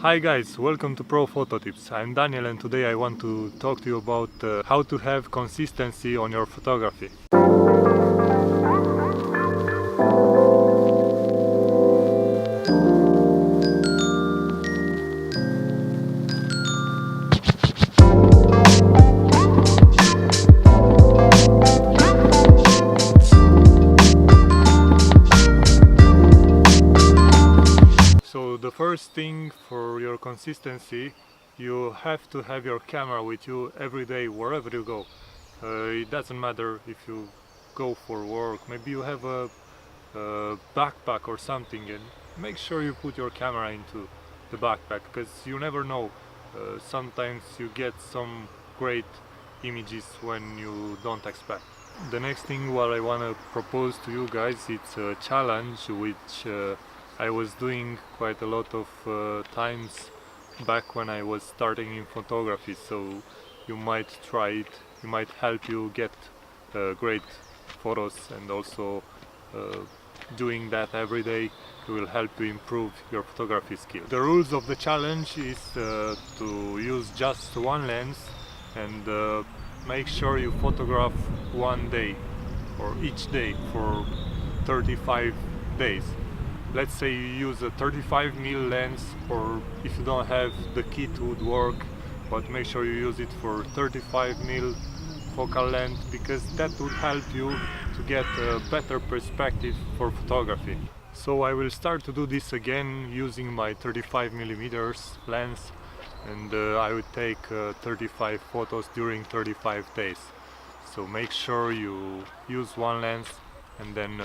Hi guys, welcome to Pro Photo Tips. I'm Daniel and today I want to talk to you about how to have consistency on your photography. So the first thing for your consistency, you have to have your camera with you every day wherever you go. It doesn't matter if you go for work, maybe you have a backpack or something, and make sure you put your camera into the backpack because you never know. Sometimes you get some great images when you don't expect. The next thing what I want to propose to you guys, it's a challenge which I was doing quite a lot of times back when I was starting in photography, so you might try it. It might help you get great photos, and also uh, doing that every day will help you improve your photography skills. The rules of the challenge is to use just one lens and make sure you photograph one day or each day for 35 days. Let's say you use a 35mm lens, or if you don't have, the kit would work, but make sure you use it for 35mm focal length because that would help you to get a better perspective for photography. So I will start to do this again using my 35mm lens, and I would take 35 photos during 35 days. So make sure you use one lens and then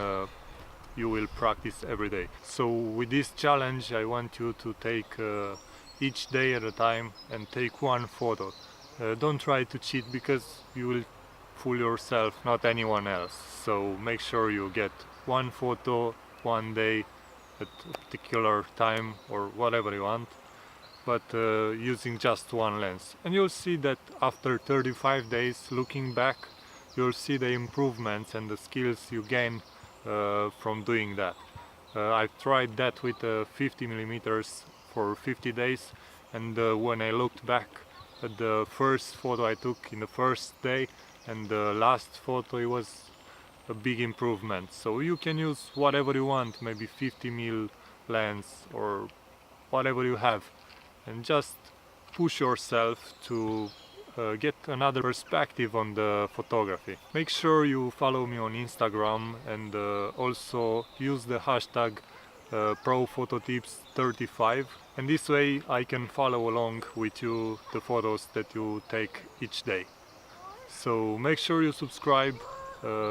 you will practice every day. So with this challenge I want you to take each day at a time and take one photo. Don't try to cheat because you will fool yourself, not anyone else. So make sure you get one photo one day at a particular time or whatever you want, but using just one lens. And you'll see that after 35 days, looking back, you'll see the improvements and the skills you gain from doing that. I've tried that with 50mm for 50 days, and when I looked back at the first photo I took in the first day and the last photo, it was a big improvement. So you can use whatever you want, maybe 50mm lens or whatever you have, and just push yourself to get another perspective on the photography. Make sure you follow me on Instagram and also use the hashtag ProPhotoTips35, and this way I can follow along with you the photos that you take each day. So make sure you subscribe,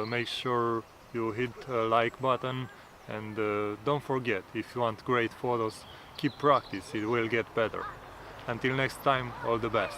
make sure you hit a like button, and don't forget, if you want great photos, keep practice, it will get better. Until next time, all the best.